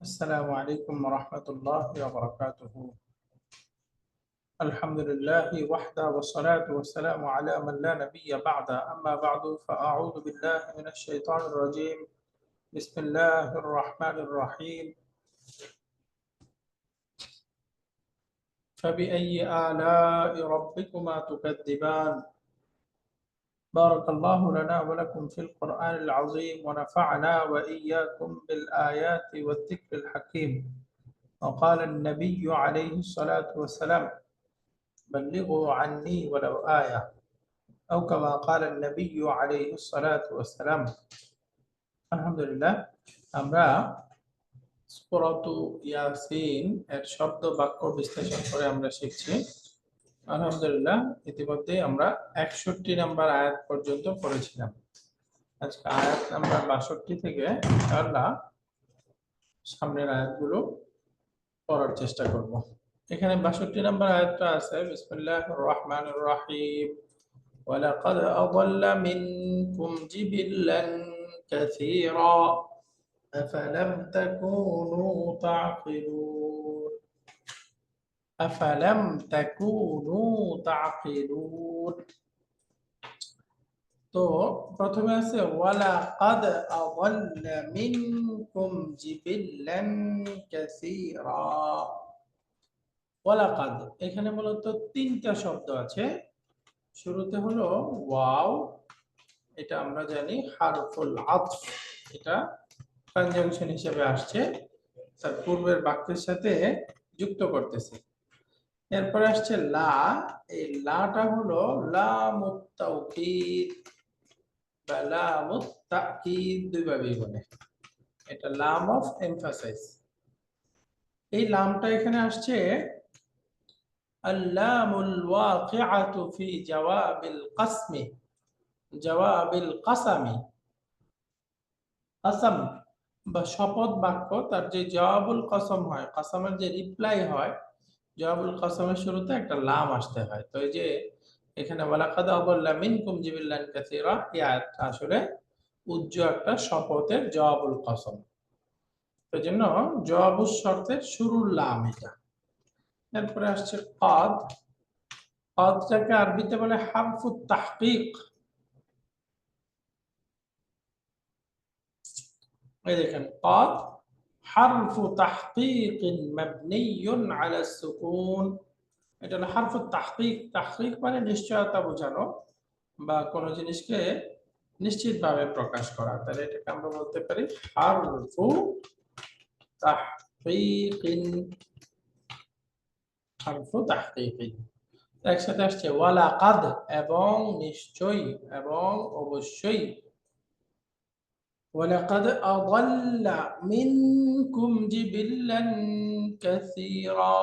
السلام عليكم ورحمة الله وبركاته. الحمد لله وحده والصلاة والسلام على من لا نبي بعده، أما بعد فأعوذ بالله من الشيطان الرجيم. بسم الله الرحمن الرحيم. فبأي آلاء ربكما تكذبان. بارك الله لنا ولكم في القرآن العظيم ونفعنا وإياكم بالآيات والذكر الحكيم. وقال النبي عليه الصلاة والسلام: بلغوا عني ولو آية، أو كما قال النبي عليه الصلاة والسلام. আলহামদুলিল্লাহ, আমরা সূরাতু ইয়াসিন এর শব্দ বাক্য বিশ্লেষণ করে আমরা শিখছি। আলহামদুলিল্লাহ, ইতিমধ্যে আমরা 61 নম্বর আয়াত পর্যন্ত পড়েছিলাম। আজকে আয়াত নাম্বার 62 থেকে ইনশাআল্লাহ সামনের আয়াতগুলো পড়ার চেষ্টা করব। এখানে 62 নম্বর আয়াতটা আছে, বিসমিল্লাহির রহমানির রহিম। ولقد أضل منكم جبلا كثيرا أفلم تكونوا تعقلون أفلم تكونوا تعقلون। তো প্রথমে আছে ওয়ালাকাদ আযাল্লা মিনকুম জিবিল্লান কাসীরা। ওয়ালাকাদ এখানে মূলত তিনটা শব্দ আছে। শুরুতে হলো ওয়াও, এটা আমরা জানি হারফুল আতফ, এটা কনজাংশন হিসেবে আসছে, তার পূর্বের বাক্যের সাথে যুক্ত করতেছে। এরপর আসছে লা, এই লাটা হলো লামুত তাওকীদ বা লামুত তাকিদ, দুইভাবেই বলে, এটা লাম অফ এমফাসাইজ। এই লামটা এখানে আসছে আল্লামুল ওয়াকিআতু ফি জাওয়াবিল কাসমি, জাওয়াবিল কাসামি, কাসাম বা শপথ বাক্য, তার যে জওয়াবুল কসম হয়, কসমের যে রিপ্লাই হয়, জওয়াবুল কসমের শুরুতে একটা লাম আসতে হয়। তো এই যে এখানে ওয়ালাকাদ আযাল্লা মিনকুম জিবিল্লান কাসীরা, এই আয়াতটা আসলে উজ্জ্বল একটা শপথের জওয়াবুল কসম। এজন্য জওয়াবুস শর্তের শুরুর লাম এটা। এরপরে আসছে কাদ, কাদটাকে আরবিতে বলে হারফুত তাহকিক। এই দেখেন কাদ হারফু তাহকিকিন মাবনিয়্যুন আলা সুকুন, এটা হলো হারফুত তাহকিক। তাহকিক মানে নিশ্চয়তা বোঝানো বা কোনো জিনিসকে নিশ্চিতভাবে প্রকাশ করা। তাহলে এটাকে আমরা বলতে পারি হারফু তাহকিকিন, হারফু তাহকিকিন। একসাথে আসছে ওয়ালাকাদ, এবং নিশ্চয়ই, এবং অবশ্যই। ওয়ালাকাদ আযাল্লা মিনকুম জিবিল্লান কাসীরা,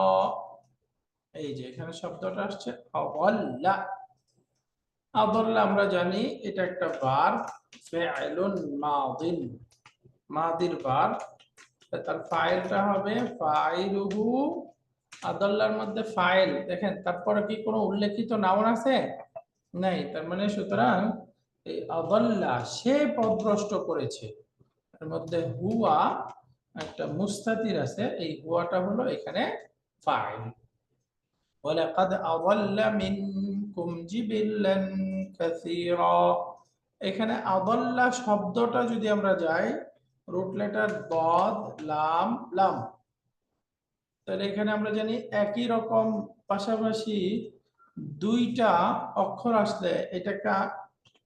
এই যে এখানে শব্দটা আসছে আযাল্লা। আযাল্লা আমরা জানি এটা একটা ভার্ব, ফি'লুন মাদিন, মাদির ভার্ব। তার ফাইলটা হবে ফাইলুহু। আযাল্লার মধ্যে ফাইল দেখেন, তারপরে কি কোনো উল্লেখিত নাউন আছে? নাই। তার মানে সুতরাং এই আযাল্লা সে পথভ্রষ্ট করেছে, এর মধ্যে হুয়া একটা মুস্তাতির আছে, এই হুয়াটা হলো এখানে ফাইল। ওয়ালাকাদ আযাল্লা মিনকুম জিবিল্লান কাসীরা, এখানে আযাল্লা শব্দটা যদি আমরা যাই, রুট লেটার দাদ লাম লাম, তাহলে এখানে আমরা জানি একই রকম পাশাপাশি দুইটা অক্ষর আসলে এটাকে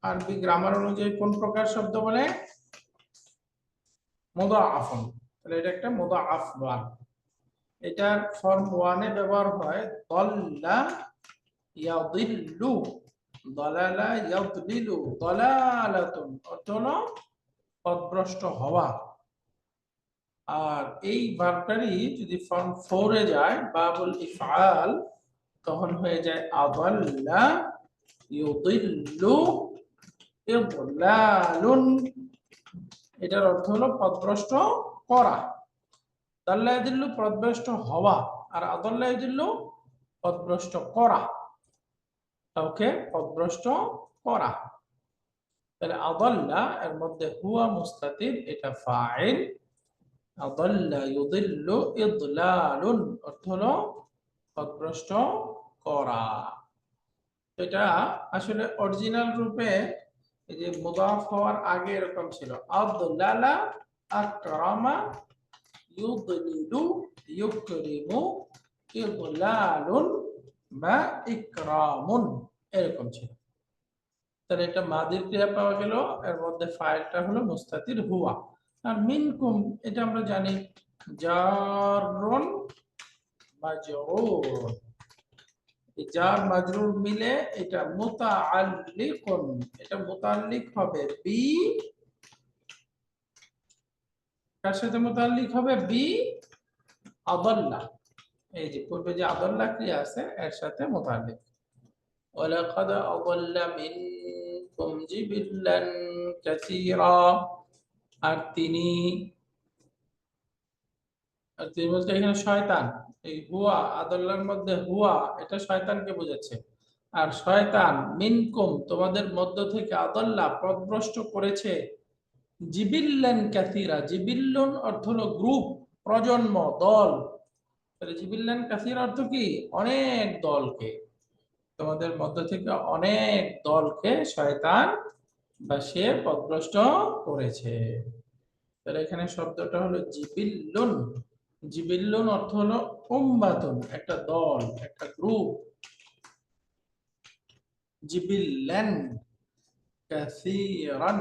আরবি গ্রামার অনুযায়ী কোন প্রকার শব্দ বলে? মুদাআফুন। তাহলে এটা একটা মুদাআফ ভার্ব। এটার ফর্ম 1 এ ব্যবহার হয় দাল্লা ইয়াদিল্লু, দালালা ইয়াদলিলু, দালালাতুন অর্থ হলো পথভ্রষ্ট হওয়া। আর এই ভার্বটারই যদি ফর্ম 4 এ যায় বাবুল ইফআল, তখন হয়ে যায় আযাল্লা ইউদিল্লু ইদলালুন, এটার অর্থ হলো পথভ্রষ্ট করা। দাল্লা ইয়াদিল্লু পথভ্রষ্ট হওয়া, আর আযাল্লা ইয়াদিল্লু পথভ্রষ্ট করা, কাউকে পথভ্রষ্ট করা। তাহলে আযাল্লা এর মধ্যে হুয়া মুস্তাতির, এটা ফাইল, আদাল্লা ইউদিল্লু ইদলালুন অর্থ হলো পথভ্রষ্ট করা। এটা আসলে অরিজিনাল রূপে এই যে মুদাফ হওয়ার আগে এরকম ছিল, আদলালা আকরামা ইউদলিলু ইউকরিমু ইদলালুন বা ইকরামুন এরকম ছিল। তাহলে এটা মাদির ক্রিয়া পাওয়া গেল, এর মধ্যে ফাইলটা হলো মুস্তাতির হুয়া। আর মিনকুম এটা আমরা জানি জারুন মাজরুর, জার মাজরুর মিলে এটা মুতাআল্লিকুন, এটা মুতাআল্লিক হবে বি, কার সাথে মুতাআল্লিক হবে বি আদাল্লা, এই যে পূর্বে যে আদাল্লা ক্রিয়া আছে এর সাথে মুতাআল্লিক। ওয়ালাকাদ আদাল্লা মিনকুম জিবিল্লান কাসীরা, আর তিনি বলতে এখানে শয়তান, এই হুয়া আদাল্লার মধ্যে হুয়া এটা শয়তানকে বোঝাচ্ছে। আর শয়তান মিনকুম তোমাদের মধ্য থেকে আদাল্লা পথভ্রষ্ট করেছে জিবিল্লান কাসীরা, জিবিল্লুন অর্থ হলো গ্রুপ, প্রজন্ম, দল। তাহলে জিবিল্লান কাসীরা অর্থ কি? অনেক দলকে, তোমাদের মধ্য থেকে অনেক দলকে শয়তান বা সে পথভ্রষ্ট করেছে। তাহলে এখানে শব্দটা হলো জিবিল্লুন। জিবিল্লুন অর্থ হলো উম্মাতুন, একটা দল, একটা গ্রুপ। জিবিল্লান কাসীরান,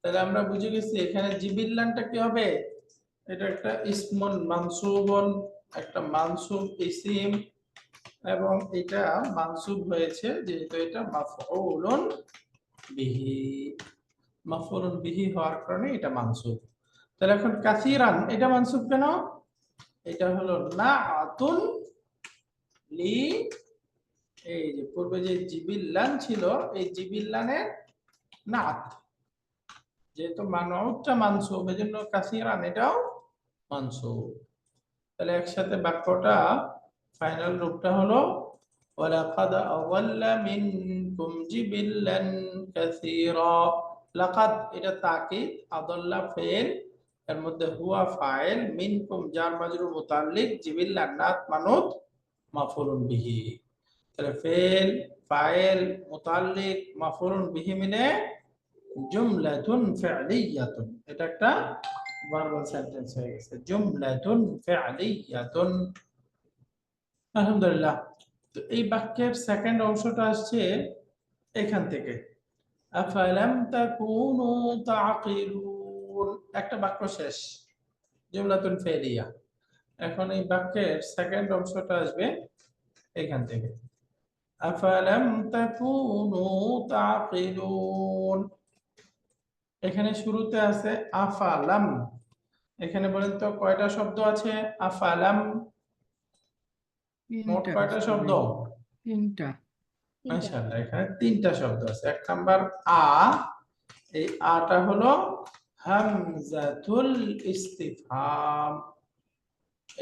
তাহলে আমরা বুঝে গেছি এখানে জিবিল্লানটা কি হবে, এটা একটা ইসমুন মানসুবুন, একটা মানসুব ইসিম, এবং এটা মানসুব হয়েছে যেহেতু এটা মাফউলুন বিহি, মাফউলুন বিহি হওয়ার কারণে এটা মানসুব। তাহলে এখন কাসীরান এটা মানসুব কেন? এটা হলো নাআতুন লি, এই যে পূর্বে যে জিবিল্লান ছিল এই জিবিল্লানের নাআত, যেহেতু মানউতটা মানসুব এজন্য কাসীরান এটাও মানসুব। তাহলে একসাথে বাক্যটা ফাইনাল রূপটা হলো ওয়ালাকাদ আযাল্লা মিনকুম জিবিল্লান কাসীরা। লাকাদ এটা তাকিদ, আযাল্লা ফাইল, এর মধ্যে হুয়া ফাইল, মিনকুম জার মাজরুর মুতাআল্লিক, জিবিল্লান নাত মানুত মাফউলুন বিহি। তাহলে ফাইল ফাইল মুতাআল্লিক মাফউলুন বিহি মিলে জুমলাতুন ফি'লিয়াতুন, এটা একটা ভার্বাল সেন্টেন্স হয়ে গেছে, জুমলাতুন ফি'লিয়াতুন। আলহামদুলিল্লাহ। তো এই বাক্যের সেকেন্ড অংশটা আসছে এখান থেকে, আফালাম তাকুনু তাকিলুন, একটা বাক্য শেষ, জুমলাতুন ফি'লিয়া। এখন এই বাক্যের সেকেন্ড অংশটা আসবে এখান থেকে, আফালাম তাকুনু তাকিলুন। এখানে শুরুতে আছে আফালাম, এখানে বলেন তো কয়টা শব্দ আছে আফালাম? মোট কয়টা শব্দ? তিনটা। মাশাআল্লাহ, এখানে তিনটা শব্দ আছে। এক নাম্বার আ, এই আটা হলো হামজাতুল ইস্তিফহাম,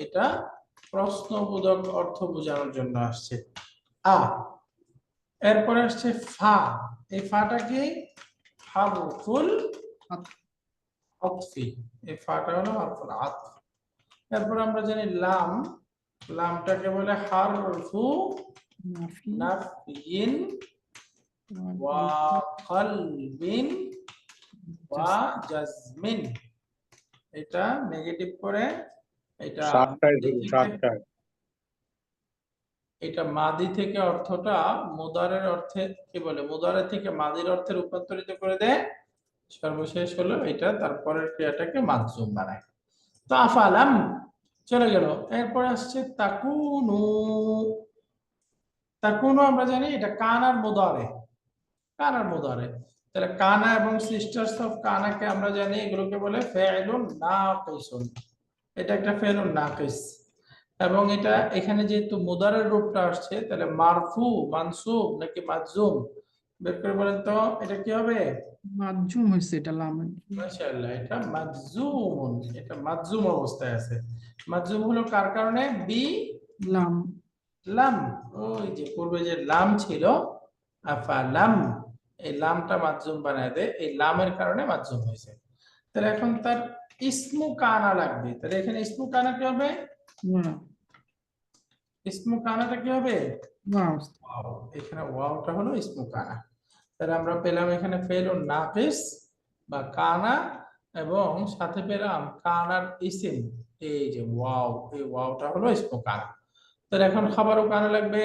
এটা প্রশ্নবোধক অর্থ বোঝানোর জন্য আসছে আ। এরপরে আসছে ফা, এই ফাটা কি? হারফুল আতফি, এই ফাটা হলো হারফুল আতফ। এরপর আমরা জানি লাম, লামটাকে বলে হারফু নাফিন ওয়া কলবিন ওয়া জাজমিন, এটা নেগেটিভ করে, এটা এটা মাদি থেকে অর্থটা মুদারের অর্থে কি বলে, মুদারে থেকে মাদির অর্থে রূপান্তরিত করে দেয়। সর্বশেষ হলো এটা তারপরের ক্রিয়াটাকে মানসুব বানায়। তো আফালাম চলে গেল। এরপর আসছে তাকুনু, তাকুনু আমরা জানি এটা কানার মুদারে, কানার মুদারে। তাহলে কানা এবং সিস্টার্স অফ কানাকে আমরা জানি এগুলোকে বলে ফাইলুন নাকিসুন, এটা একটা ফাইলুন নাকিস। এবং এটা এখানে যেহেতু মুদারের রূপটা আসছে তাহলে মারফু মানসুব নাকি মাজজুম বের করে বলেন তো, এটা কি হবে? মাজজুম হইছে এটা লাম। মাশাআল্লাহ, এটা মাজজুম, এটা মাজজুম অবস্থায় আছে। মাজজুম হলো কার কারণে? বি লাম। লাম, ওই যে পূর্বে যে লাম ছিল আফালাম, এই লামটা মাজজুম বানায় দেয়, এই লামের কারণে মাজজুম হয়েছে। তাহলে এখন তার ইসমু কানা লাগবে, তাহলে এখানে ইসমু কানা কি হবে? ওয়াও ইসমু কানাটা কি হবে? Wow wow. এখানে ওয়াওটা হলো ইসমু কানা। তাহলে আমরা পেলাম এখানে ফেলুন নাকিস বা কানা, এবং সাথে পেলাম কানার ইসিম, এই যে ওয়াও, এই ওয়াওটা হলো ইসমু কানা। তাহলে এখন খাবারও কানা লাগবে,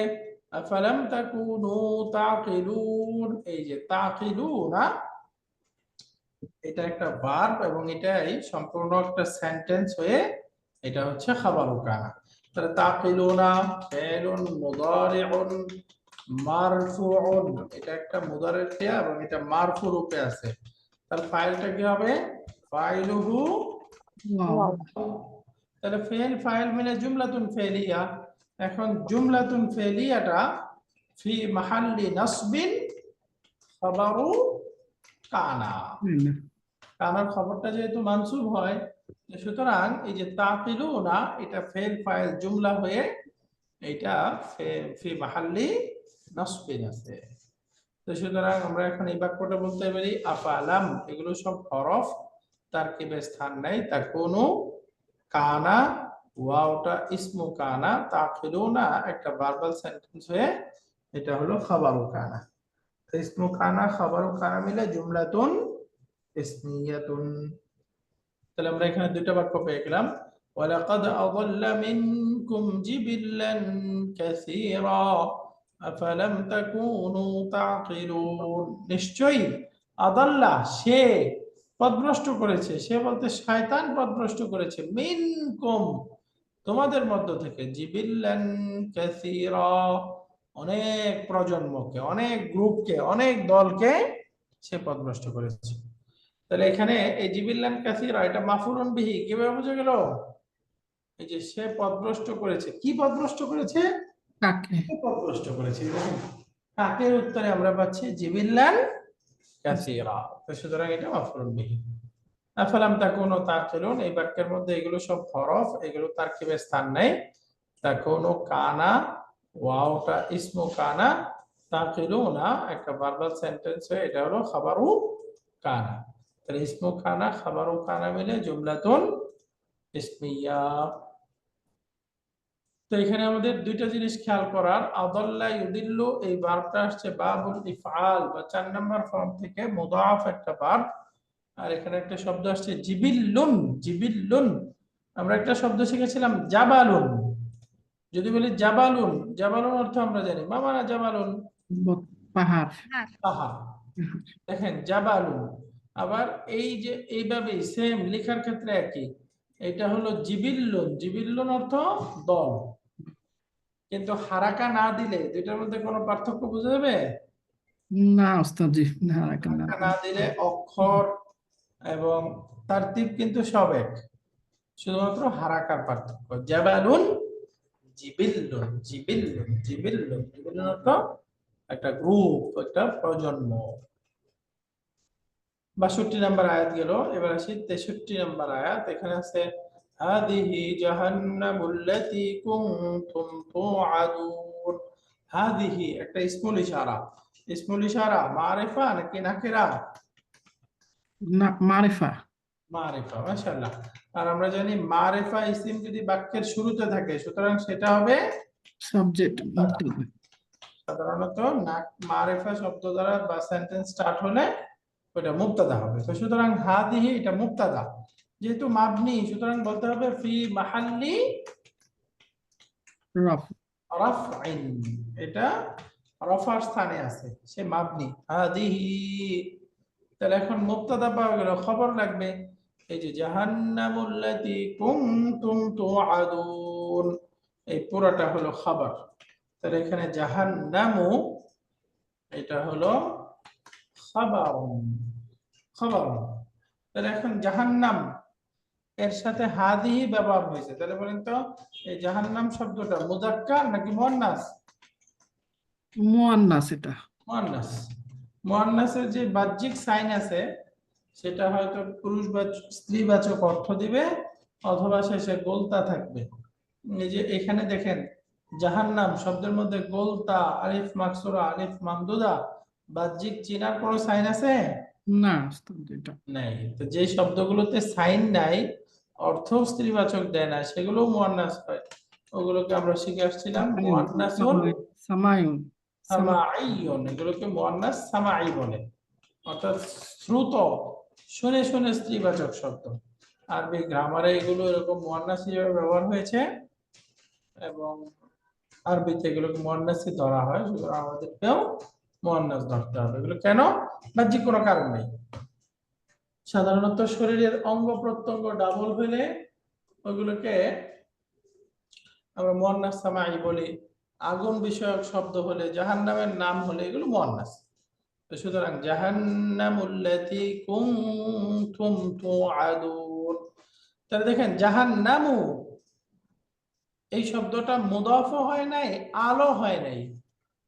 আফালাম তাকুনু তাকিলুন, এই যে তাকিলুনা, এটা একটা ভার্ব এবং এটাই সম্পূর্ণ একটা সেন্টেন্স হয়ে এটা হচ্ছে খাবারও কানা। তাহলে তাকিলুনা ফেলুন মুদারিউন মারফুউন, এটা একটা মুদারির ক্রিয়া এবং এটা মারফু রূপে আছে। তাহলে ফাইলটা কি হবে? ফাইলুহু ওয়াও তাহলে ফেল ফাইল মিলে জুমলাতুন ফেলিয়া। এখন জুমলাতুন ফেলিয়াটা ফি মাহাল্লি নাসবিন খাবারু কানা। না কানার খবরটা যেহেতু মানসুব হয়, সুতরাং এই যে তাকিলুনা এটা ফেল ফাইল জুমলা হয়ে এটা ফি মাহাল্লি নাসবিন আছে। তো সুতরাং আমরা এখন এই বাক্যটা বলতে পারি আফালাম, এগুলো সব হরফ, তারকিবের স্থান নাই। তা কোনো কানা, ওয়াওটা ইসমু কানা, তাকিলুনা একটা ভার্বাল সেন্টেন্স হয়ে এটা হলো খাবারু কানা। তো ইসমু কানা খাবারু কানা মিলে জুমলাতুন ইসমিয়াতুন। তাহলে আমরা এখানে দুইটা বাক্য পেয়ে গেলাম, ওয়ালাকাদ আযাল্লা মিনকুম জিবিল্লান কাসীরা আফালাম তাকুনু তাকিলুন, নিশ্চয়ই আদাল্লা সে পথভ্রষ্ট করেছে, সে বলতে শয়তান পথভ্রষ্ট করেছে, মিনকুম তোমাদের মধ্য থেকে, জিবিল্লান কাসীরা অনেক প্রজন্মকে, অনেক গ্রুপকে, অনেক দলকে সে পথভ্রষ্ট করেছে। তাহলে এখানে এই জিবিল্লান কাসীরা এটা মাফউলুন বিহি, কিভাবে বোঝা গেল? এই যে সে পথভ্রষ্ট করেছে, কি পথভ্রষ্ট করেছে? কাকে কে পথভ্রষ্ট করেছে, দেখুন কাকের উত্তরে আমরা পাচ্ছি জিবিল্লান কাসীরা। তো সুতরাং এটা মাফউলুন বিহি। আফালাম তাকুনু তাকিলুন, এই বাক্যের মধ্যে এগুলো সব হরফ, এগুলো তারকিবের স্থান নেই। তাকুনু কানা, ওয়াওটা ইসমু কানা, তাকিলুনা একটা ভার্বাল সেন্টেন্স হয়ে এটা হলো খাবারু কানা। তাহলে ইসমু কানা খাবারু কানা মিলে জুমলাতুন ইসমিয়া। তো এখানে আমাদের দুইটা জিনিস খেয়াল করার, আদাল্লা ইউদিল্লু এই ভার্বটা আসছে বাবুল ইফআল বা 4 নাম্বার ফর্ম থেকে, মুদাআফ একটা ভার্ব। আর এখানে একটা শব্দ আসছে জিবিল্লুন, জিবিল্লুন। আমরা একটা শব্দ শিখেছিলাম জাবালুন। যদি বলি জাবালুন, জাবালুন অর্থ আমরা জানি, মামানা জাবালুন পাহাড় পাহাড়। দেখেন জাবালুন, আবার এই যে এইভাবে সেম লেখার ক্ষেত্রে একই, এটা হলো জিবিল্লুন, জিবিল্লুন অর্থ দল। কিন্তু হারাকা না দিলে দুইটার মধ্যে কোনো পার্থক্য বোঝা যাবে? না ওস্তাদ জি না রাখেন না হারাকা না দিলে অক্ষর এবং তারতিব কিন্তু সব এক, শুধুমাত্র হারাকার পার্থক্য। জাবালুন জিবিল্লুন, জিবিল্লুন, জিবিল্লুন, জিবিল্লুন অর্থ একটা গ্রুপ, একটা প্রজন্ম। 62 নম্বর আয়াত গেল, এবার আসি 63 নম্বর আয়াত। এখানে আছে হাদিহি জাহান্নামুল্লাতী কুনতুম তুআদুন। হাদিহি একটা ইসমুল ইশারা, ইসমুল ইশারা মারিফা নাকি নাকিরা? না মারিফা মারিফা, মাশাআল্লাহ। আর আমরা জানি মারিফা ইসিম যদি বাক্যের শুরুতে থাকে সুতরাং সেটা হবে সাবজেক্ট মুবতাদা। সাধারণত মারিফা শব্দ দ্বারা বা সেন্টেন্স স্টার্ট হলে ওটা মুবতাদা হবে। তো সুতরাং হাদিহি এটা মুবতাদা, যেহেতু মাবনি সুতরাং বলতে হবে ফি মাহাল্লি রফ রাফইন, এটা রফার স্থানে আছে, সে মাবনি হাদিহি। তাহলে এখন মুবতাদা পাওয়া গেল, খবর লাগবে। এই যে জাহান্নামুল্লাতী কুনতুম তুআদুন, এই পুরোটা হলো খবর। তাহলে এখানে জাহান্নামু এটা হলো খাবারুন, খাবারুন। তাহলে এখন জাহান্নাম এর সাথে হাদিহি ব্যবহার হয়েছে, তাহলে বলেন তো এই জাহান্নাম শব্দটা মুযাক্কার নাকি মুয়ান্নাস? মুয়ান্নাস এটা মুয়ান্নাস। মুয়ান্নাসের যে বাহ্যিক সাইন আছে সেটা হয়তো পুরুষবাচক স্ত্রীবাচক অর্থ দিবে, অথবা শেষে গোলতা থাকবে। এই যে এখানে দেখেন জাহান্নাম শব্দের মধ্যে গোলতা, আলিফ মাকসুরা, আলিফ মামদুদা, বাহ্যিক চিনার কোনো সাইন আছে? না ওস্তাদ এটা নাই। তো যে শব্দগুলোতে সাইন নাই, অর্থ স্ত্রীবাচক দেয় না, সেগুলো মুয়ান্নাস হয়। ওগুলোকে আমরা শিখে আসছিলাম সামায়ুন মুয়ান্নাসুন সামায়ুন সামাঈয়ুন, এগুলোকে মুয়ান্নাস সামাঈ বলে, অর্থাৎ শ্রুত, শুনে শুনে স্ত্রীবাচক শব্দ। আরবি গ্রামারে এগুলো এরকম মুয়ান্নাস হিসেবে ব্যবহার হয়েছে এবং আরবিতে এগুলোকে মুয়ান্নাসই ধরা হয়, সুতরাং আমাদেরকেও মুয়ান্নাস ধরতে হবে। এগুলো কেন? বাহ্যিক কোনো কারণ নেই। সাধারণত শরীরের অঙ্গ প্রত্যঙ্গ ডাবল হলে ওইগুলোকে আমরা মুয়ান্নাস সামাঈ বলি। আগুন বিষয়ক শব্দ হলে, জাহান্নামের নাম হলে, এগুলো মুয়ান্নাস। তো সুতরাং জাহান্নামুল্লাতী কুনতুম তুআদুন, তাহলে দেখেন জাহান্নামু, এই শব্দটা মুদাফ হয় নাই, আলো হয় নাই,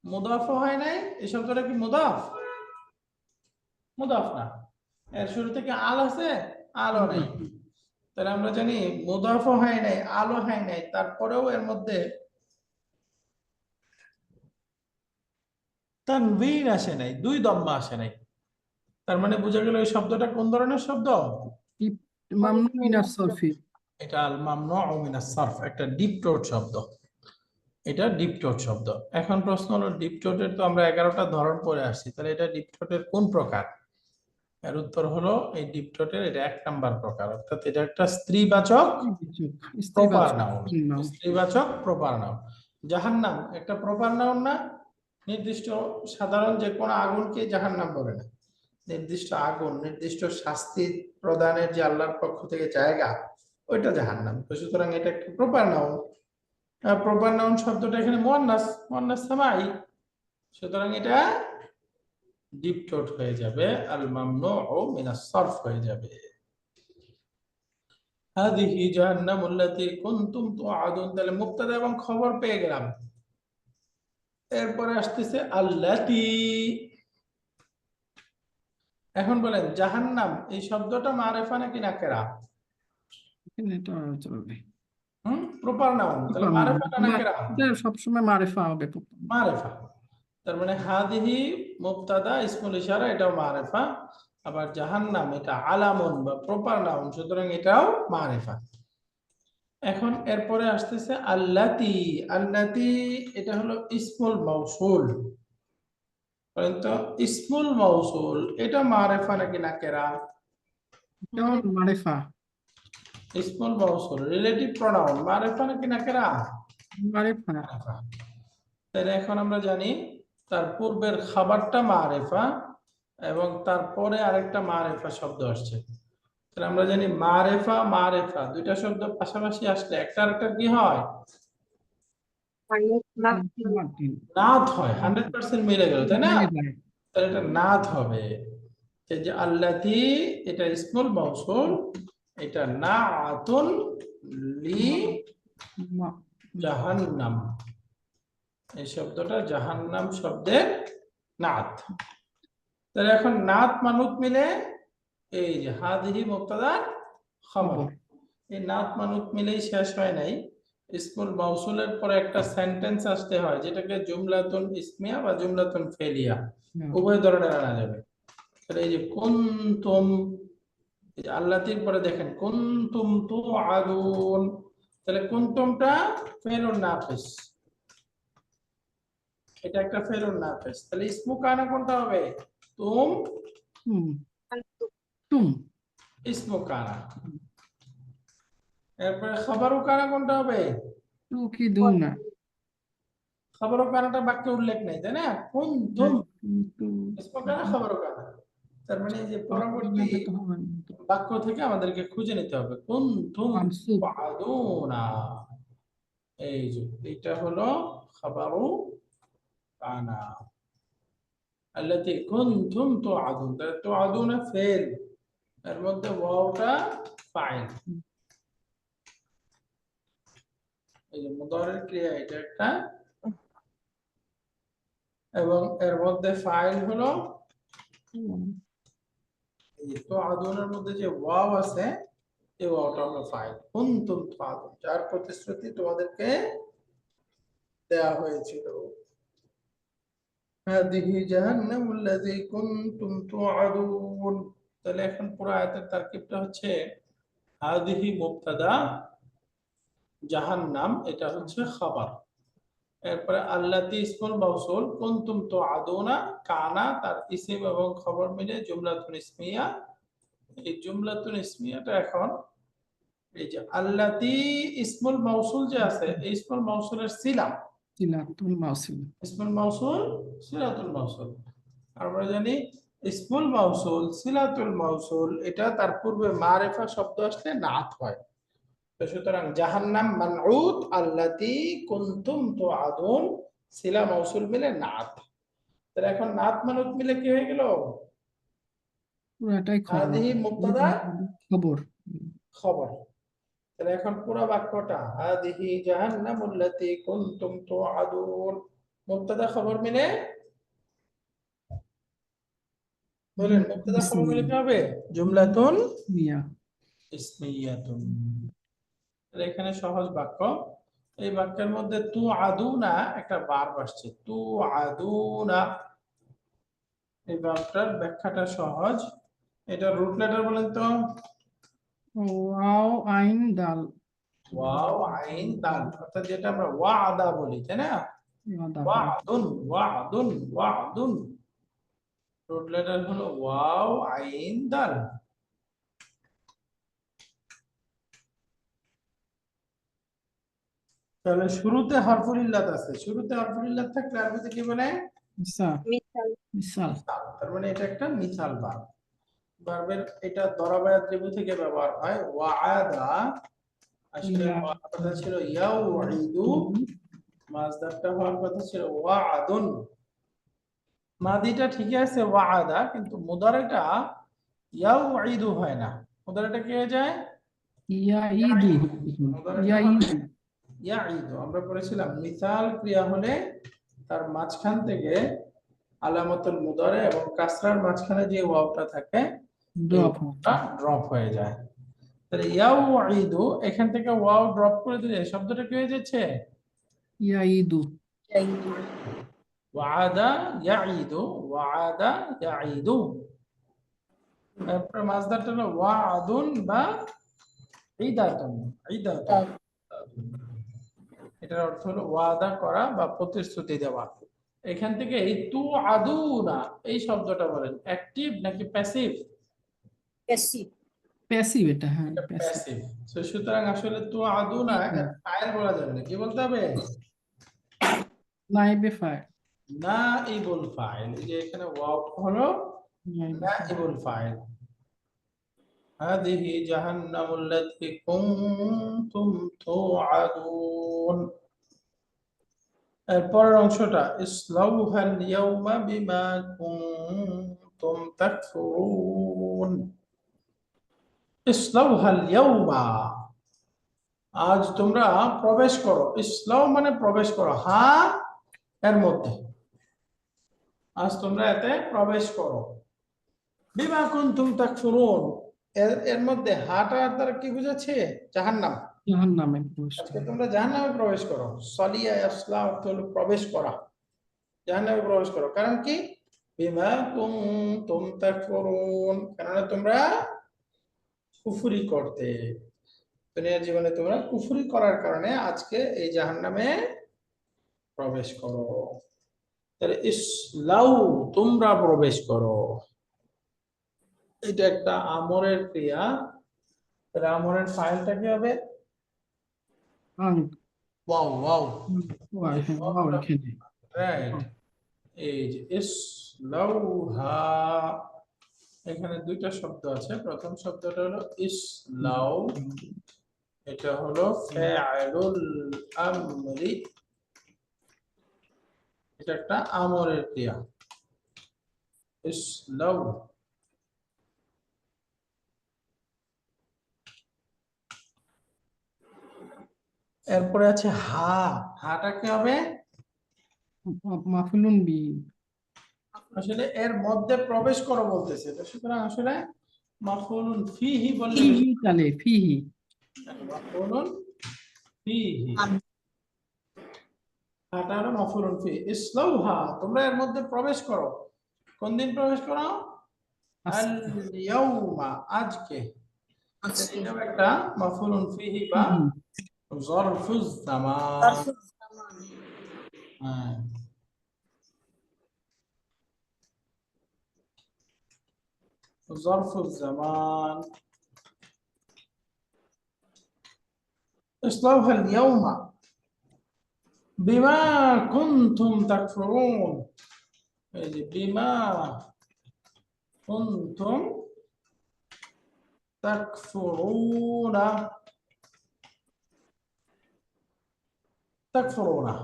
মুদাফ হয় নাই। এই শব্দটা কি মুদাফ? মুদাফ না। এর শুরু থেকে আল আছে, আলো নেই। তাহলে আমরা জানি মুদাফ হয় নাই, আলো হয় নাই, তারপরেও এর মধ্যে তানবীন আসে নাই, দুই দম্মা আসে নাই। তার মানে বোঝা গেল এই শব্দটা কোন ধরনের শব্দ? মামনু মিনাস সরফি এটা আল মামনুউ মিনাস সারফ, একটা ডিপ টোট শব্দ। এটা ডিপ টোট শব্দ। এখন প্রশ্ন হলো, ডিপ টোটের তো আমরা 11টা ধরন পড়ে আসছি, তাহলে এটা ডিপ টোটের কোন প্রকার? এর উত্তর হলো, এই ডিপ টোটের এটা 1 নাম্বার প্রকার, অর্থাৎ এটা একটা স্ত্রীবাচক প্রপার স্ত্রীবাচক নাউন। নাম স্ত্রীবাচক প্রপার নাউন। জাহান্নাম একটা প্রপার নাউন না? নির্দিষ্ট সাধারণ যে কোনো আগুনকে জাহান্নাম বলে না। নির্দিষ্ট আগুন, নির্দিষ্ট শাস্তি প্রদানের যে আল্লাহর পক্ষ থেকে জায়গা, ওইটা জাহান্নাম। তো সুতরাং এটা একটা প্রপার নাউন। প্রপার নাউন শব্দটা এখানে মুয়ান্নাস, মুয়ান্নাস সামাঈ, সুতরাং এটা ডিপ টোট হয়ে যাবে, আল মামনুউ মিনাস সারফ হয়ে যাবে। হাদিহি জাহান্নামুল্লাতী কুনতুম তুআদুন, তাহলে মুবতাদা এবং খবর পেয়ে গেলাম। এরপরে আসতেছে আল্লাতী। এখন বলেন জাহান্নাম এই শব্দটা মারিফা নাকি নাকেরা? এটা চলবে প্রপার নাউন, তাহলে মারিফা না নাকেরা? এটা সবসময় মারিফা হবে মারিফা। তার মানে হাদিহি মুবতাদা ইসমুল ইশারা, এটাও মারিফা। আবার জাহান্নাম এটা আলামুন বা প্রপার নাউন, সুতরাং এটাও মারিফা। এখন এরপরে আসতেছে আল্লাতী। আল্লাতী এটা হলো ইসমুল মাউসুল। বলেন তো ইসমুল মাউসুল এটা মারিফা নাকি নাকেরা? এটাও মারিফা ইসমুল মাউসুল রিলেটিভ প্রোনাউন, মারিফা নাকি নাকেরা? মারিফা মারিফা। তাহলে এখন আমরা জানি তার পূর্বের খাবারটা মারিফা এবং তারপরে আরেকটা মারিফা শব্দ আসছে। তাহলে আমরা জানি মারিফা মারিফা দুইটা শব্দ পাশাপাশি আসলে একটা আরেকটা কি হয়? নাত হয়, 100% মিলে গেল, তাই না? তাহলে এটা নাত হবে। এই যে আল্লাতী, এটা ইসমুল মাউসুল, এটা নাআতুন লি জাহান্নাম। এই শব্দটা জাহান্নাম শব্দের নাত। তাহলে এখন নাত মানুত মিলে এই যে হাদিহি মুবতাদার খবর, এই নাত মানুত মিলেই শেষ হয় নাই। ইসমুল মাউসুলের পরে একটা সেন্টেন্স আসতে হয়, যেটাকে জুমলাতুন ইসমিয়া বা জুমলাতুন ফেলিয়া উভয় ধরনের আনা যাবে। তাহলে এই যে কুনতুম, এই যে আল্লাতির পরে দেখেন কুনতুম তুআদুন, তাহলে কুনতুমটা ফেলুন নাফিস, এটা একটা ফেলুন নাফিস। তাহলে ইসমু কানা কোনটা হবে? তুম, তুম ইসমু কানা। এরপরে খবরু কানা কোনটা হবে? তুকিদুনা খবরু কানাটা বাক্যে উল্লেখ নেই, তাই না? কুনতুম ইসমু কানা খবরু কানা। তার মানে এই যে পরবর্তী বাক্য থেকে আমাদেরকে খুঁজে নিতে হবে কুনতুম তুআদুনা। এই যে এটা হলো খবরু কানা আল্লাতী কুনতুম তুআদুন। তাহলে তুআদুনা ফেল, এর মধ্যে ওয়াওটা ফাইল, এই যে মুদারির ক্রিয়া এটা একটা, এবং এর মধ্যে ফাইল হলো এই তুআদুনের মধ্যে যে ওয়াও আছে, এই ওয়াওটা হলো ফাইল। কুনতুম তুআদুন, যার প্রতিশ্রুতি তোমাদেরকে দেয়া হয়েছিল। হাদিহি জাহান্নামুল্লাযী কুনতুম তুআদুন। তাহলে এখন পুরো আয়াতের তারকিবটা হচ্ছে হাদিহি মুবতাদা, জাহান্নাম এটা হচ্ছে খাবার। এরপরে আল্লাতী ইসমুল মাউসুল, কুনতুম তুআদুনা কানা তার ইসম এবং খবর মিলে জুমলাতুন ইসমিয়া। এই জুমলাতুন ইসমিয়াটা এখন এই যে আল্লাতী ইসমুল মাউসুল যে আছে, এই ইসমুল মাউসুলের সিলা, সিলাতুল মাউসুল। ইসমুল মাউসুল সিলাতুল মাউসুল। আমরা জানি ইসমুল মাউসুল সিলাতুল মাউসুল এটা তার পূর্বে মারিফা শব্দ আসলে নাত হয়। তো সুতরাং জাহান্নাম মানউত, আল্লাতী কুনতুম তুআদুন, সিলা মাউসুল মিলে নাত। তাহলে এখন নাত মানুত মিলে কি হয়ে গেল? পুরাটাই খবর। হাদিহি মুবতাদা খবর। খবর। তাহলে এখন পুরো বাক্যটা হাদিহি জাহান্নামুল্লাতী কুনতুম তুআদুন, মুবতাদা খবর মিলে, বলেন মুবতাদা খবর মিলে কি হবে? জুমলাতুন মিয়া। ইসমিয়াতুন। তাহলে এখানে সহজ বাক্য। এই বাক্যের মধ্যে তুআদুনা একটা ভার্ব আসছে, তুআদুনা। এই ভার্বটার ব্যাখ্যাটা সহজ। এটা রুট লেটার বলেন তো। ওয়াও আইন দাল। ওয়াও আইন দাল, অর্থাৎ যেটা আমরা ওয়াদা বলি, তাই না? ওয়াদা। ওয়াদুন ওয়াদুন ওয়াদুন। রুট লেটার হলো ওয়াও আইন দাল। তাহলে শুরুতে হরফুল ইল্লাত আছে, শুরুতে হরফুল ইল্লাত থাকলে আরবিতে কি বলে? মিসাল। মিসাল। মিসাল। মিসাল। তার মানে এটা একটা মিসাল ভার্ব। ভার্বের এটা দরাবায়াত ত্রিভুজ থেকে ব্যবহার হয়। ওয়াআদা আসলে হওয়ার কথা ছিল ইয়াউঈদু, মাজদারটা হওয়ার কথা ছিল ওয়াআদুন। মাদিটা ঠিকই আছে ওয়াআদা, কিন্তু মুদারিটা ইয়াউঈদু হয় না, মুদারিটা কি হয়ে যায়? ইয়াইদু। ইয়াইদু। ইয়াঈদু। আমরা পড়েছিলাম মিসাল ক্রিয়া হলে তার মাঝখান থেকে আলামাতুল মুদারে এবং কাসরার মাঝখানে যে ওয়াওটা থাকে ড্রপ। ড্রপ হয়ে যায়। তাহলে ইয়াউঈদু, এখান থেকে ওয়াও ড্রপ করে দিলে শব্দটা কি হয়ে যাচ্ছে? ইয়াইদু। ওয়াআদা ইয়াঈদু, ওয়াআদা ইয়াঈদু। তারপরে মাজদারটা হলো ওয়াআদুন বা ঈদাতুন, ঈদাতুন। এটার অর্থ হলো ওয়াদা করা বা প্রতিশ্রুতি দেওয়া। এখান থেকে এই তুআদুনা এই শব্দটা বলেন অ্যাক্টিভ নাকি প্যাসিভ? প্যাসিভ। প্যাসিভ এটা, হ্যাঁ এটা প্যাসিভ। প্যাসিভ। সো সুতরাং আসলে তুআদুনা ফাইল বলা যাবে না, কি বলতে হবে? নাইবে ফাইল। নাইবুল ফাইল। এই যে এখানে ওয়াও হলো নাইবুল ফাইল। হাদিহি জাহান্নামুল্লাতী কুনতুম তুআদুন। এরপরের অংশটা ইসলাউহাল ইয়াউমা বিমা কুনতুম তাকফুরুন। ইসলাউহাল ইয়াউমা, আজ তোমরা প্রবেশ করো। ইসলাউ মানে প্রবেশ করো, হ্যাঁ এর মধ্যে, আজ তোমরা এতে প্রবেশ করো। বিমা কুনতুম তাকফুরুন, এর মধ্যে হাটার দ্বারা কি বুঝাচ্ছে? জাহান্নাম। জাহান্নামে আজকে তোমরা জাহান্নামে প্রবেশ করো। সলিয়া ইয়াসলা অর্থ হলো প্রবেশ করা, জাহান্নামে প্রবেশ করো। কারণ কি? বিমা কুনতুম তাকফুরুন, কারণ তোমরা কুফরি করতে, দুনিয়ার জীবনে তোমরা কুফরি করার কারণে আজকে এই জাহান্নামে প্রবেশ করো। তাহলে ইসলাউ তোমরা প্রবেশ করো, এটা একটা আমরের ক্রিয়া। তাহলে আমরের ফাইলটা কি হবে? Wow wow, right. এই যে ইসলাউহা, এখানে দুইটা শব্দ আছে। প্রথম শব্দটা হলো ইসলাউ, এটা হলো ফাইলুল আমরি, এটা একটা আমরের ক্রিয়া। ইসলাউ। এরপরে আছে হা, হাটা কি হবে? মাফুলুন বি। আসলে এর মধ্যে প্রবেশ করো বলতেছে, তো সুতরাং আসলে মাফউলুন ফিহি বললে ফিহি তালে ফিহি। মাফউলুন ফিহি। হাটা হলো মাফউলুন ফি। ইসলাউহা, তোমরা এর মধ্যে প্রবেশ করো। কোন দিন প্রবেশ করো? আল আজকে ইয়াউমা, আজকে। আজকে এটা একটা মাফউলুন ফিহি বা ফিহি জরফুজ জামান। তারফুল জামান হ্যাঁ, জরফুজ জামান। ইসলাউহা আল ইয়াউমা বিমা কুনতুম তাকফুরুন। এই যে বিমা কুনতুম তাকফুরুনা, তাকফুরুনা।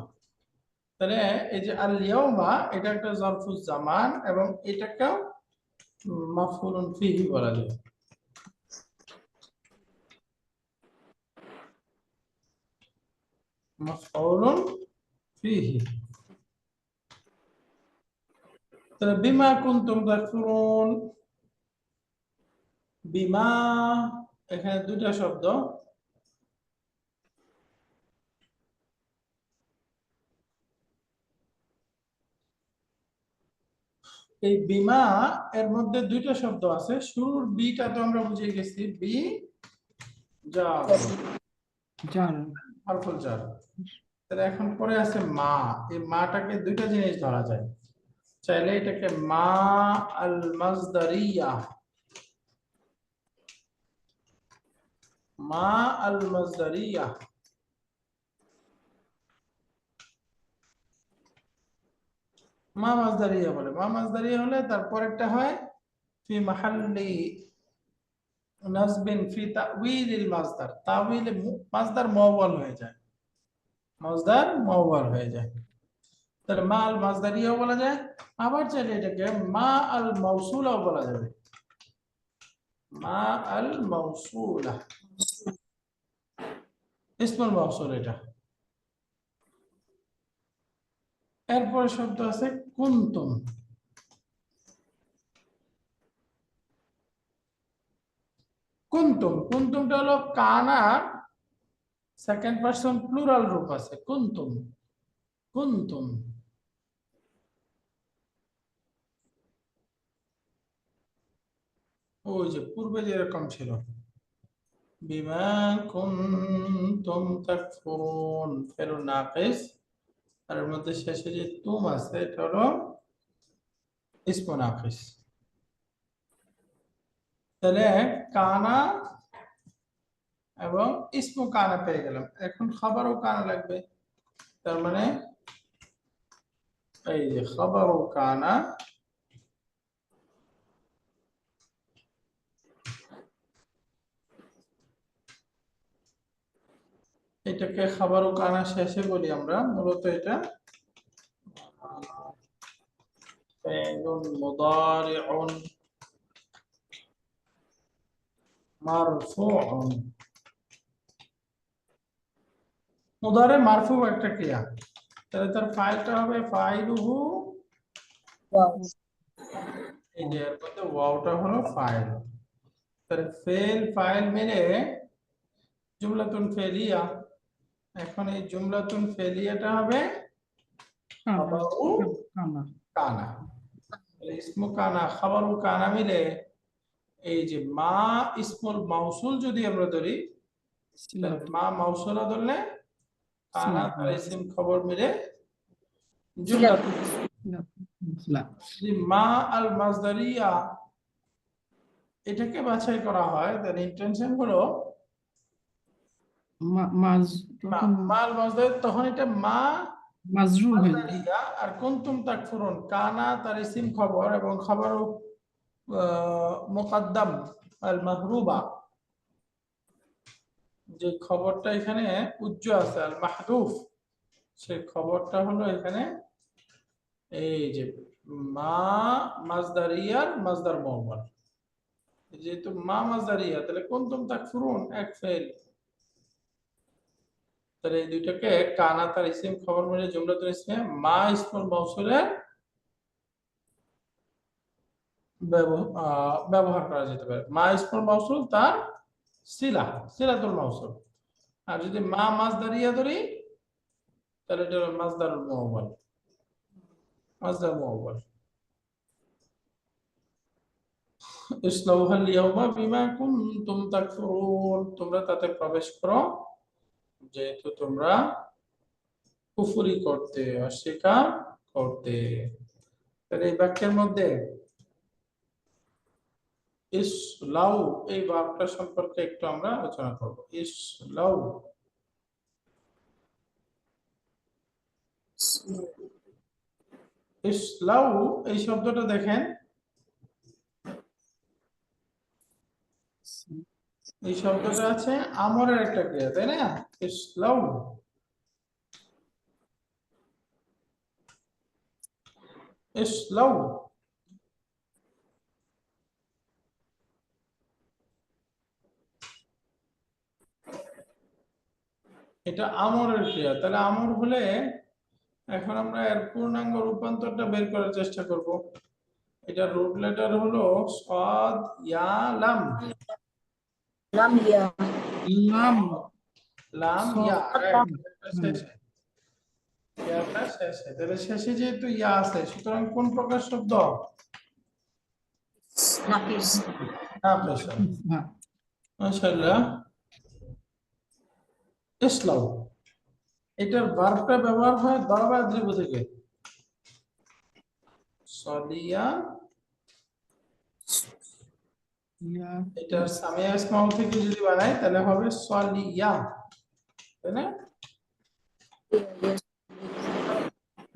তাহলে এই যে আল ইয়াউমা, এটা একটা জরফুজ জামান এবং এটাকেও মাফউলুন ফিহি বলা যায়। মাফউলুন ফিহি। তাহলে বিমা কুনতুম তাকফুরুন, বিমা, এখানে দুটা শব্দ। এই বিমা এর মধ্যে দুইটা শব্দ আছে। শুরুর বিটা তো আমরা বুঝে গেছি, বি জার, জার হারফুল জার। তাহলে এখন পরে আছে মা। এই মাটাকে দুইটা জিনিস ধরা যায়। চাইলে এটাকে মা আল মাজদারিয়া, মা আল মাজদারিয়া, মা মাজদারিয়া বলে। মা মাজদারিয়া হলে তারপরেরটা হয় ফি মাহাল্লি নাসবিন ফি তাউইলিল মাজদার। তাউইলে মাজদার মুআওয়াল হয়ে যায়, মাজদার মুআওয়াল হয়ে যায়। তাহলে মা আল মাজদারিয়াও বলা যায়। আবার চাইলে এটাকে মা আল মাউসুলাও বলা যাবে, মা আল মাউসুলা, ইসমুল মাউসুল এটা। এরপরে শব্দ আছে কুনতুম। কুনতুম, কুনতুমটা হলো কানার সেকেন্ড পারসন প্লুরাল রূপ আছে। কুনতুম, কুনতুম। ওই যে পূর্বে যেরকম ছিল, বিমা কুনতুম তাকফুরুন, ফেরু নাকিস, আর এর মধ্যে শেষে যে তুম আছে এটা হলো ইসমু নাকিস। তাহলে কানা এবং ইসমু কানা পেয়ে গেলাম। এখন খাবারও কানা লাগবে। তার মানে এই যে খাবারও কানা, এটাকে খাবারও কানা শেষে বলি আমরা। মূলত এটা ফাইলুন মুদারিউন মারফুউন। মুদারে মারফু একটা ক্রিয়া, তাহলে তার ফাইলটা হবে ফাইলুহু। ওয়াও এই যে এর মধ্যে ওয়াওটা হলো ফাইল। তাহলে ফেল ফাইল মিলে জুমলাতুন ফেলিয়া। এখন এই জুমলাতুন ফেলিয়াটা হবে কানা খাবারু কানা কানা। তাহলে ইসমু কানা খাবারু কানা মিলে এই যে মা ইসমুল মাউসুল যদি আমরা ধরি, তাহলে সিলাত মা মাউসুলা ধরলে কানা সিলাত তার ইসিম খবর মিলে সিলাত জুমলাতুন। সিলাত যদি মা আল মাজদারিয়া এটাকে বাছাই করা হয়, তাহলে ইন্টেনশন হলো মাজ মা, তখন মা আল মাজদারিয়া, তখন এটা মা মাজরুর হয়ে যায়। মাজদারিয়া আর কুনতুম তাকফুরুন, কানা তার ইসিম খবর এবং খবর মুকদ্দাম আল মাহরুবা, যে খবরটা এখানে উজ্জ আছে আল মাহরুফ, সেই খবরটা হলো এখানে এই যে মা মাজদারিয়ার মাজদার মুআওয়াল। যেহেতু মা মাজদারিয়া, তাহলে কুনতুম তাকফুরুন এক ফেল। তাহলে এই দুইটাকে কানা তার ইসিম খবর মিলে জুমলাতুল ইসমে মা ইসমুল মাউসুলের ব্যবহার করা যেতে পারে। মা ইসমুল মাউসুল তার সিলা, সিলাতুল মাউসুল। আর যদি মা মাজদারিয়া ধরি, তাহলে এটা হলো মাজদারুল মুআওয়াল। মাজদার মুআওয়াল। ইসলাউহাল ইয়াওমা বিমা কুনতুম তাকফুরুন, তোমরা তাতে প্রবেশ করো যেহেতু তোমরা কুফরি করতে, অস্বীকার করতে। তাহলে এই বাক্যের মধ্যে ইসলাউ এই ভার্বটা সম্পর্কে একটু আমরা আলোচনা করব। ইসলাউ, ইসলাউ এই শব্দটা দেখেন, এই শব্দটা আছে আমরের একটা ক্রিয়া, তাই না? ইসলাউ, ইসলাউ। এটা আমরের ক্রিয়া, তাহলে আমর হলে এখন আমরা এর পূর্ণাঙ্গ রূপান্তরটা বের করার চেষ্টা করব। এটা রুট লেটার হলো সাদ ইয়া লাম, লাম ইয়া লাম লাম সদ ইয়া, লাম। শেষে ইয়াটা শেষে, তাহলে শেষে যেহেতু ইয়া আছে সুতরাং কোন প্রকার শব্দ? নাফিস নাফিস। হ্যাঁ, মাশাআল্লাহ। ইসলাউ এটার ভার্বটা ব্যবহার হয় দরবা দ্রিব থেকে, সলিয়া, ইয়া এটা সামিয়া ইসমাউ থেকে যদি বানাই তাহলে হবে সলিয়া, তাই না?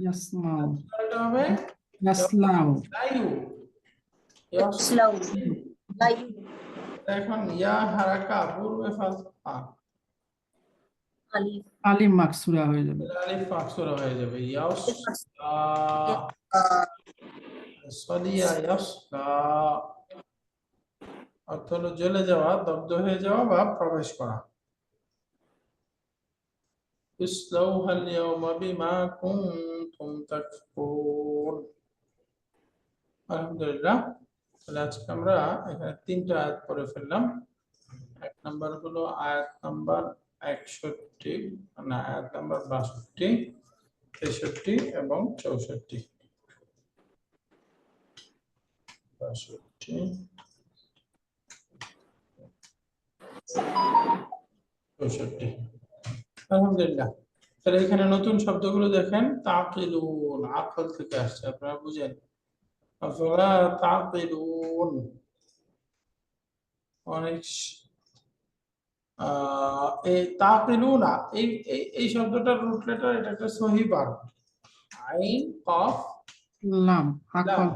ইয়াসমাউ এটা হবে ইয়াসলাউ লাইউ, ইসলাউ লাইউ এখন ইয়া হারাকা পূর্বে ফাসফা, আলিফ আলিম মাকসুরা হয়ে যাবে। আলিফ মাকসুরা হয়ে যাবে, ইয়াসলা, সলিয়া ইয়াসলা অর্থ হলো জ্বলে যাওয়া, দগ্ধ হয়ে যাওয়া বা প্রবেশ করা। ইসলাউহাল ইয়াওমা বিমা কুনতুম তাকফুরুন। আলহামদুলিল্লাহ, তাহলে আজকে আমরা এখানে 3টা আয়াত পড়ে ফেললাম। এক নাম্বার হলো আয়াত নাম্বার 61, না আয়াত নাম্বার 62, 63 এবং 64। 62, 64। আলহামদুলিল্লাহ, তাহলে এখানে নতুন শব্দগুলো দেখেন, তাকিলুন আকল থেকে আসছে, আপনারা বুঝেন। আফালা তাকিলুন, অনেক এই তাকিলুনা এই এই শব্দটার রুট লেটার, এটা একটা সহি ভার্ব, আইন কফ লাম আকল লাম।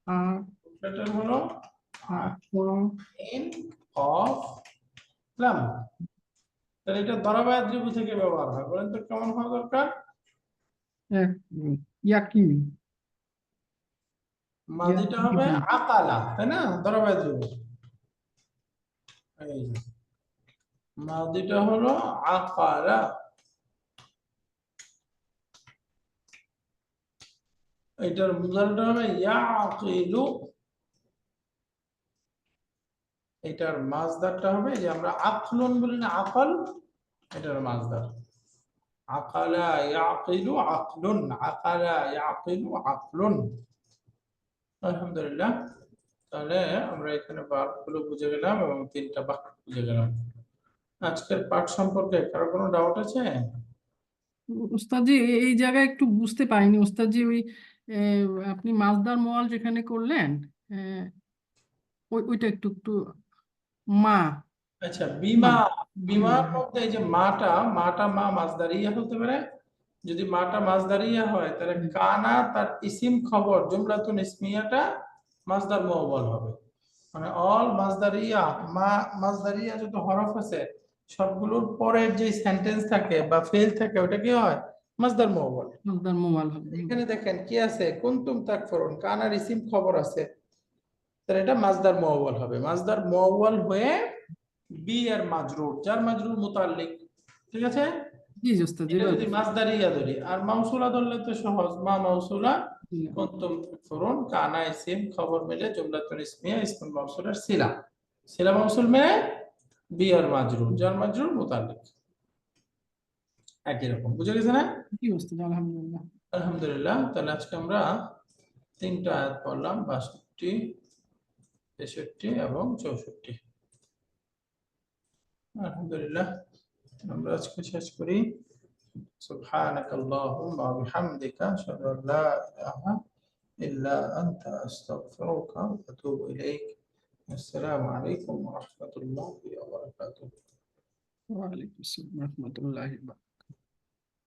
আ রুট লেটার হলো আকল আইন কফ লাম। তাহলে এটা দরাবায়াত দ্রিব থেকে ব্যবহার হয়, বলেন তো কেমন হওয়া দরকার? এক ইয়াকিন মাদিটা হবে আকালা, তাই না? দরাবায়াত দ্রিব, এই যে মাদিটা হলো আকালা, এটার মুজারটা হবে ইয়াকিলু, এটার মাজদারটা হবে যে আমরা আকলুন বলি না, আকল, এটার মাজদার আকালা ইয়াকিলু আকলুন, আকালা ইয়াকিলু আকলুন। আলহামদুলিল্লাহ, তাহলে আমরা এখানে ভার্বগুলো বুঝে গেলাম এবং 3টা বাক্য বুঝে গেলাম। আজকের পাঠ সম্পর্কে কারো কোনো ডাউট আছে? উস্তাদজি এই জায়গায় একটু বুঝতে পারিনি উস্তাদজি, ওই আপনি মাসদার মোয়াল যেখানে করলেন, আহ, ওইটা একটু একটু মা আচ্ছা, বিমা, মা বিমার মধ্যে এই যে মাটা, মাটা মা মাজদারিয়া হতে পারে। যদি মাটা মাজদারিয়া হয় তাহলে কানা তার ইসিম খবর জুমলাতুন ইসমিয়াটা মাজদার মুআওয়াল হবে। মানে অল মাজদারিয়া, মা মাজদারিয়া যত হরফ আছে সবগুলোর পরের যে সেন্টেন্স থাকে বা ফেল থাকে ওটা কি হয়? মাজদার মুআওয়াল। মাসদার মোয়াল হবে। এখানে দেখেন কি আছে, কুনতুম তাকফুরুন, কানার ইসিম খবর আছে, তাহলে এটা মাজদার মুআওয়াল হবে। মাজদার মুআওয়াল হয়ে বি এর মাজরুর, যার মাজরুর মুতাল্লিক, ঠিক আছে? জি জি উস্তাদ, এটা এবার যদি মাজদারিয়া ধরি, আর মাউসুলা ধরলে তো সহজ, মা মাউসুলা বুঝলাম। কুনতুম তাকফুরুন, কানা ইসিম খবর মিলে জুমলাতুন ইসমিয়া ইসমুল মাউসুলের সিলা, সিলা মাউসুল মিলে বি এর মাজরুর, যার মাজরুর মুতাল্লিক। একই রকম। বুঝে গেছে না? কি উস্তাদ, আলহামদুলিল্লাহ। আলহামদুলিল্লাহ। তাহলে আজকে আমরা 3টা আয়াত পড়লাম, 62, 63 এবং 64। আলহামদুলিল্লাহ, আমরা আজকে শেষ করি। সুবহানাকাল্লাহুম্মা ওয়া বিহামদিকা আশহাদু আল লা ইলাহা ইল্লা আনতা আস্তাগফিরুকা ওয়া আতুবু ইলাইক। আসসালামু আলাইকুম ওয়া রাহমাতুল্লাহি ওয়া বারাকাতুহু। ওয়া আলাইকুম আসসালাম ওয়া রাহমাতুল্লাহি ওয়া বারাকাতুহু।